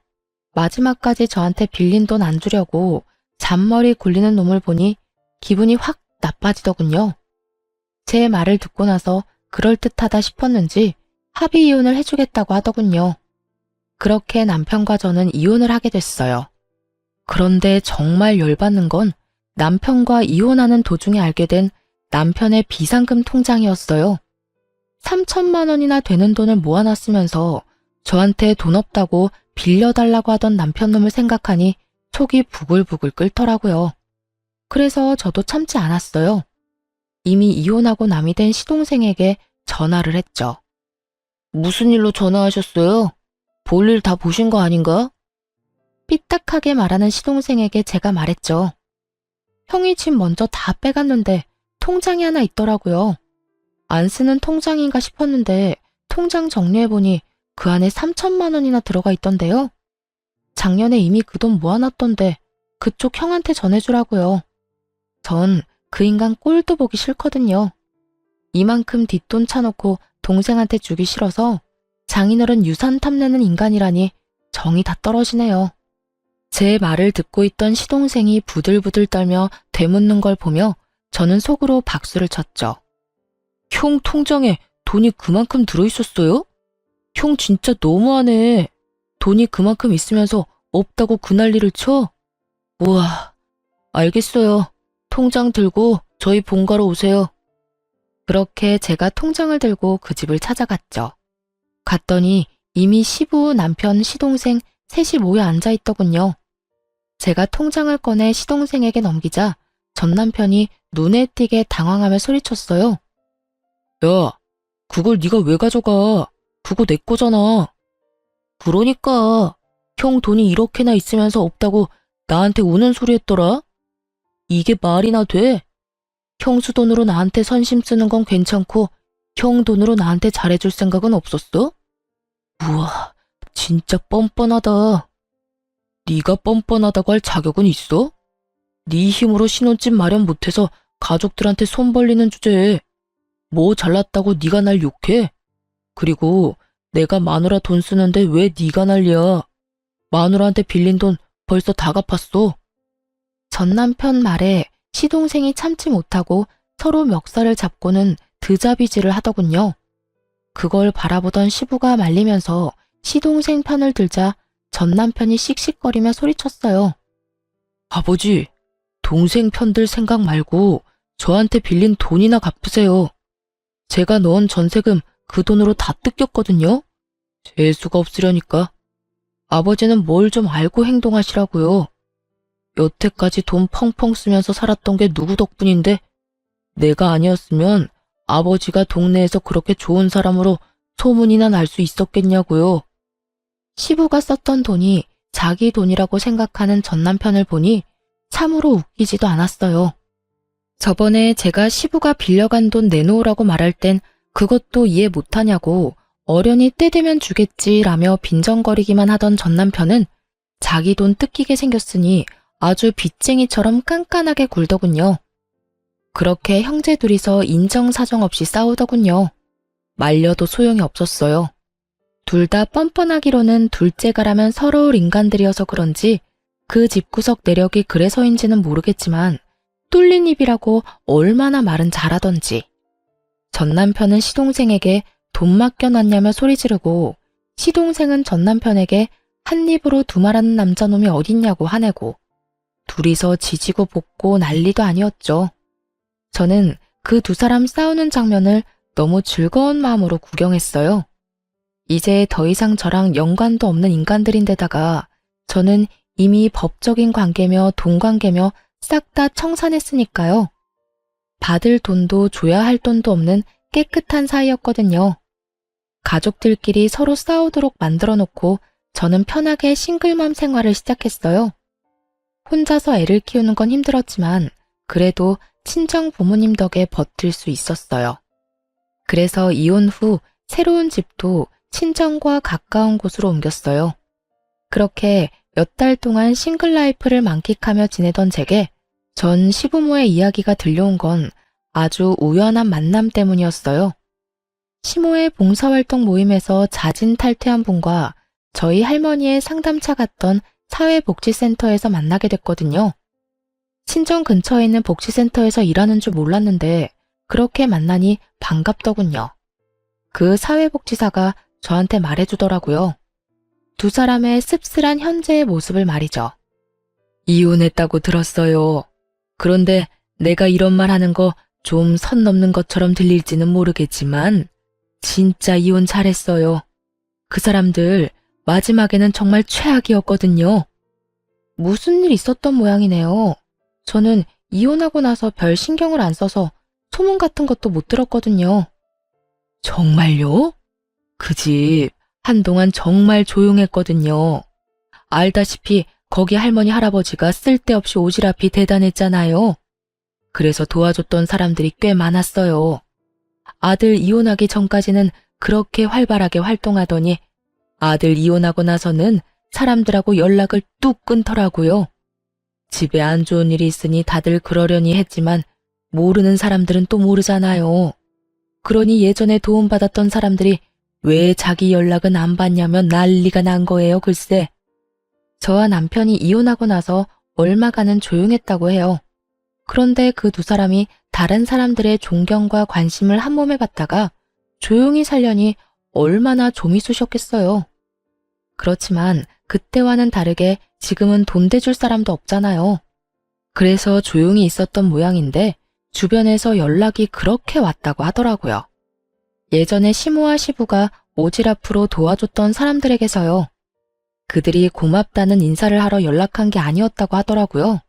Speaker 1: 마지막까지 저한테 빌린 돈 안 주려고 잔머리 굴리는 놈을 보니 기분이 확 나빠지더군요. 제 말을 듣고 나서 그럴듯하다 싶었는지 합의 이혼을 해주겠다고 하더군요. 그렇게 남편과 저는 이혼을 하게 됐어요. 그런데 정말 열받는 건 남편과 이혼하는 도중에 알게 된 남편의 비상금 통장이었어요. 3천만 원이나 되는 돈을 모아놨으면서 저한테 돈 없다고 빌려달라고 하던 남편놈을 생각하니 속이 부글부글 끓더라고요. 그래서 저도 참지 않았어요. 이미 이혼하고 남이 된 시동생에게 전화를 했죠. 무슨 일로 전화하셨어요? 볼일 다 보신 거 아닌가? 삐딱하게 말하는 시동생에게 제가 말했죠. 형이 집 먼저 다 빼갔는데 통장이 하나 있더라고요. 안 쓰는 통장인가 싶었는데 통장 정리해보니 그 안에 3천만 원이나 들어가 있던데요. 작년에 이미 그 돈 모아놨던데 그쪽 형한테 전해주라고요. 전 그 인간 꼴도 보기 싫거든요. 이만큼 뒷돈 차놓고 동생한테 주기 싫어서 장인어른 유산 탐내는 인간이라니 정이 다 떨어지네요. 제 말을 듣고 있던 시동생이 부들부들 떨며 되묻는 걸 보며 저는 속으로 박수를 쳤죠. 형 통장에 돈이 그만큼 들어있었어요? 형 진짜 너무하네. 돈이 그만큼 있으면서 없다고 그 난리를 쳐? 우와, 알겠어요. 통장 들고 저희 본가로 오세요. 그렇게 제가 통장을 들고 그 집을 찾아갔죠. 갔더니 이미 시부, 남편, 시동생 셋이 모여 앉아있더군요. 제가 통장을 꺼내 시동생에게 넘기자 전 남편이 눈에 띄게 당황하며 소리쳤어요. 야, 그걸 네가 왜 가져가? 그거 내 거잖아. 그러니까 형 돈이 이렇게나 있으면서 없다고 나한테 우는 소리 했더라? 이게 말이나 돼? 형수 돈으로 나한테 선심 쓰는 건 괜찮고 형 돈으로 나한테 잘해줄 생각은 없었어? 우와, 진짜 뻔뻔하다. 네가 뻔뻔하다고 할 자격은 있어? 네 힘으로 신혼집 마련 못해서 가족들한테 손 벌리는 주제에 뭐 잘났다고 네가 날 욕해? 그리고 내가 마누라 돈 쓰는데 왜 네가 난리야? 마누라한테 빌린 돈 벌써 다 갚았어. 전 남편 말에 시동생이 참지 못하고 서로 멱살을 잡고는 드자비질을 하더군요. 그걸 바라보던 시부가 말리면서 시동생 편을 들자 전 남편이 씩씩거리며 소리쳤어요. 아버지, 동생 편들 생각 말고 저한테 빌린 돈이나 갚으세요. 제가 넣은 전세금 그 돈으로 다 뜯겼거든요. 재수가 없으려니까. 아버지는 뭘 좀 알고 행동하시라고요. 여태까지 돈 펑펑 쓰면서 살았던 게 누구 덕분인데 내가 아니었으면 아버지가 동네에서 그렇게 좋은 사람으로 소문이나 날 수 있었겠냐고요. 시부가 썼던 돈이 자기 돈이라고 생각하는 전 남편을 보니 참으로 웃기지도 않았어요. 저번에 제가 시부가 빌려간 돈 내놓으라고 말할 땐 그것도 이해 못하냐고 어련히 때 되면 주겠지라며 빈정거리기만 하던 전 남편은 자기 돈 뜯기게 생겼으니 아주 빚쟁이처럼 깐깐하게 굴더군요. 그렇게 형제 둘이서 인정사정 없이 싸우더군요. 말려도 소용이 없었어요. 둘 다 뻔뻔하기로는 둘째가라면 서러울 인간들이어서 그런지 그 집구석 내력이 그래서인지는 모르겠지만 뚫린 입이라고 얼마나 말은 잘하던지. 전 남편은 시동생에게 돈 맡겨놨냐며 소리 지르고 시동생은 전 남편에게 한 입으로 두말하는 남자놈이 어딨냐고 화내고 둘이서 지지고 볶고 난리도 아니었죠. 저는 그 두 사람 싸우는 장면을 너무 즐거운 마음으로 구경했어요. 이제 더 이상 저랑 연관도 없는 인간들인데다가 저는 이미 법적인 관계며 돈 관계며 싹 다 청산했으니까요. 받을 돈도 줘야 할 돈도 없는 깨끗한 사이였거든요. 가족들끼리 서로 싸우도록 만들어 놓고 저는 편하게 싱글맘 생활을 시작했어요. 혼자서 애를 키우는 건 힘들었지만 그래도 친정 부모님 덕에 버틸 수 있었어요. 그래서 이혼 후 새로운 집도 친정과 가까운 곳으로 옮겼어요. 그렇게 몇 달 동안 싱글 라이프를 만끽하며 지내던 제게 전 시부모의 이야기가 들려온 건 아주 우연한 만남 때문이었어요. 시모의 봉사활동 모임에서 자진 탈퇴한 분과 저희 할머니의 상담차 갔던 사회복지센터에서 만나게 됐거든요. 친정 근처에 있는 복지센터에서 일하는 줄 몰랐는데 그렇게 만나니 반갑더군요. 그 사회복지사가 저한테 말해주더라고요. 두 사람의 씁쓸한 현재의 모습을 말이죠. 이혼했다고 들었어요. 그런데 내가 이런 말 하는 거 좀 선 넘는 것처럼 들릴지는 모르겠지만 진짜 이혼 잘했어요. 그 사람들 마지막에는 정말 최악이었거든요. 무슨 일 있었던 모양이네요. 저는 이혼하고 나서 별 신경을 안 써서 소문 같은 것도 못 들었거든요. 정말요? 그 집 한동안 정말 조용했거든요. 알다시피 거기 할머니 할아버지가 쓸데없이 오지랖이 대단했잖아요. 그래서 도와줬던 사람들이 꽤 많았어요. 아들 이혼하기 전까지는 그렇게 활발하게 활동하더니 아들 이혼하고 나서는 사람들하고 연락을 뚝 끊더라고요. 집에 안 좋은 일이 있으니 다들 그러려니 했지만 모르는 사람들은 또 모르잖아요. 그러니 예전에 도움받았던 사람들이 왜 자기 연락은 안 받냐면 난리가 난 거예요, 글쎄. 저와 남편이 이혼하고 나서 얼마간은 조용했다고 해요. 그런데 그 두 사람이 다른 사람들의 존경과 관심을 한 몸에 받다가 조용히 살려니 얼마나 좀이 쑤셨겠어요. 그렇지만 그때와는 다르게 지금은 돈 대줄 사람도 없잖아요. 그래서 조용히 있었던 모양인데 주변에서 연락이 그렇게 왔다고 하더라고요. 예전에 시모와 시부가 오지랖으로 도와줬던 사람들에게서요. 그들이 고맙다는 인사를 하러 연락한 게 아니었다고 하더라고요.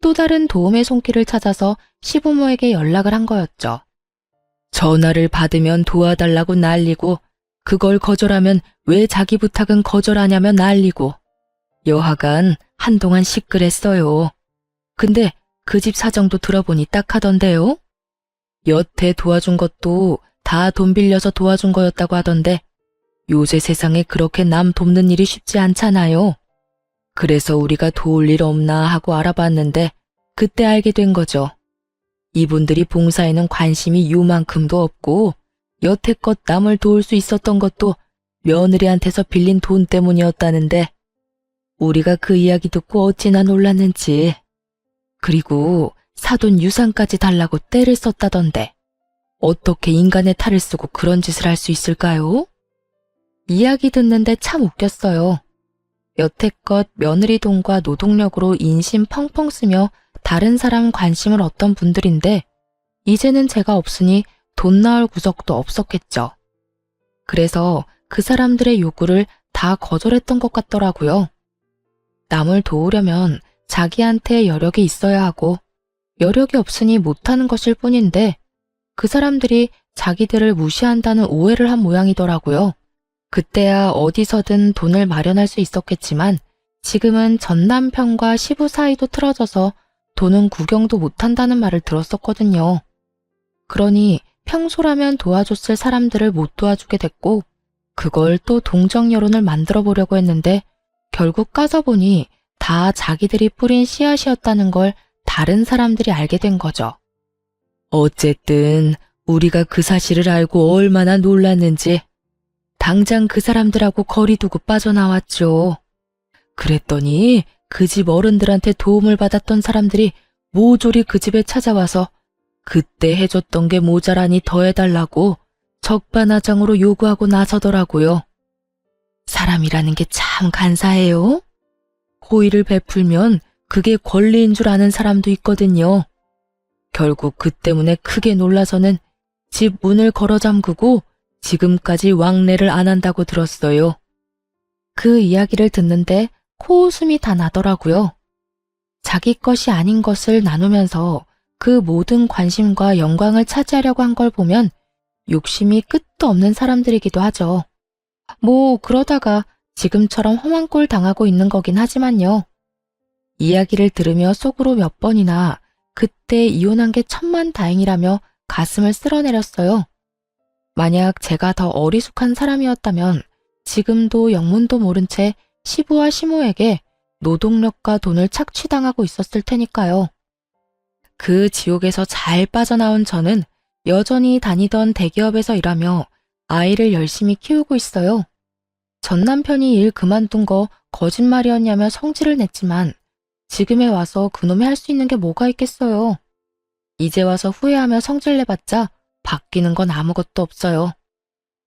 Speaker 1: 또 다른 도움의 손길을 찾아서 시부모에게 연락을 한 거였죠. 전화를 받으면 도와달라고 난리고 그걸 거절하면 왜 자기 부탁은 거절하냐며 난리고 여하간 한동안 시끌했어요. 근데 그 집 사정도 들어보니 딱하던데요. 여태 도와준 것도 다 돈 빌려서 도와준 거였다고 하던데 요새 세상에 그렇게 남 돕는 일이 쉽지 않잖아요. 그래서 우리가 도울 일 없나 하고 알아봤는데 그때 알게 된 거죠. 이분들이 봉사에는 관심이 요만큼도 없고 여태껏 남을 도울 수 있었던 것도 며느리한테서 빌린 돈 때문이었다는데 우리가 그 이야기 듣고 어찌나 놀랐는지. 그리고 사돈 유산까지 달라고 떼를 썼다던데 어떻게 인간의 탈을 쓰고 그런 짓을 할 수 있을까요? 이야기 듣는데 참 웃겼어요. 여태껏 며느리 돈과 노동력으로 인심 펑펑 쓰며 다른 사람 관심을 얻던 분들인데 이제는 제가 없으니 돈 나올 구석도 없었겠죠. 그래서 그 사람들의 요구를 다 거절했던 것 같더라고요. 남을 도우려면 자기한테 여력이 있어야 하고 여력이 없으니 못하는 것일 뿐인데 그 사람들이 자기들을 무시한다는 오해를 한 모양이더라고요. 그때야 어디서든 돈을 마련할 수 있었겠지만 지금은 전 남편과 시부 사이도 틀어져서 돈은 구경도 못한다는 말을 들었었거든요. 그러니 평소라면 도와줬을 사람들을 못 도와주게 됐고 그걸 또 동정 여론을 만들어 보려고 했는데 결국 까서 보니 다 자기들이 뿌린 씨앗이었다는 걸 다른 사람들이 알게 된 거죠. 어쨌든 우리가 그 사실을 알고 얼마나 놀랐는지 당장 그 사람들하고 거리 두고 빠져나왔죠. 그랬더니 그 집 어른들한테 도움을 받았던 사람들이 모조리 그 집에 찾아와서 그때 해줬던 게 모자라니 더 해달라고 적반하장으로 요구하고 나서더라고요. 사람이라는 게 참 간사해요. 호의를 베풀면 그게 권리인 줄 아는 사람도 있거든요. 결국 그 때문에 크게 놀라서는 집 문을 걸어 잠그고 지금까지 왕래를 안 한다고 들었어요. 그 이야기를 듣는데 코웃음이 다 나더라고요. 자기 것이 아닌 것을 나누면서 그 모든 관심과 영광을 차지하려고 한 걸 보면 욕심이 끝도 없는 사람들이기도 하죠. 뭐 그러다가 지금처럼 험한 꼴 당하고 있는 거긴 하지만요. 이야기를 들으며 속으로 몇 번이나 그때 이혼한 게 천만다행이라며 가슴을 쓸어내렸어요. 만약 제가 더 어리숙한 사람이었다면 지금도 영문도 모른 채 시부와 시모에게 노동력과 돈을 착취당하고 있었을 테니까요. 그 지옥에서 잘 빠져나온 저는 여전히 다니던 대기업에서 일하며 아이를 열심히 키우고 있어요. 전 남편이 일 그만둔 거 거짓말이었냐며 성질을 냈지만 지금에 와서 그놈이 할 수 있는 게 뭐가 있겠어요. 이제 와서 후회하며 성질 내봤자 바뀌는 건 아무것도 없어요.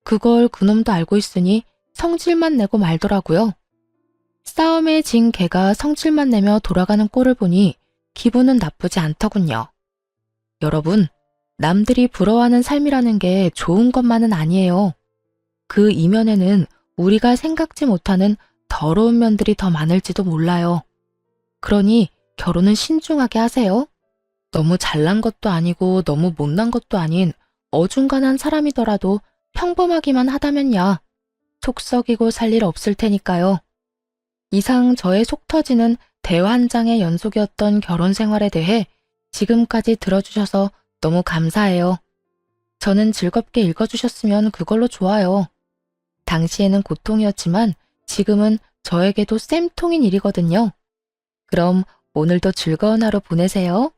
Speaker 1: 그걸 그놈도 알고 있으니 성질만 내고 말더라고요. 싸움에 진 개가 성질만 내며 돌아가는 꼴을 보니 기분은 나쁘지 않더군요. 여러분, 남들이 부러워하는 삶이라는 게 좋은 것만은 아니에요. 그 이면에는 우리가 생각지 못하는 더러운 면들이 더 많을지도 몰라요. 그러니 결혼은 신중하게 하세요. 너무 잘난 것도 아니고 너무 못난 것도 아닌 어중간한 사람이더라도 평범하기만 하다면야 속 썩이고 살 일 없을 테니까요. 이상 저의 속 터지는 대화 한 장의 연속이었던 결혼 생활에 대해 지금까지 들어주셔서 너무 감사해요. 저는 즐겁게 읽어주셨으면 그걸로 좋아요. 당시에는 고통이었지만 지금은 저에게도 쌤통인 일이거든요. 그럼 오늘도 즐거운 하루 보내세요.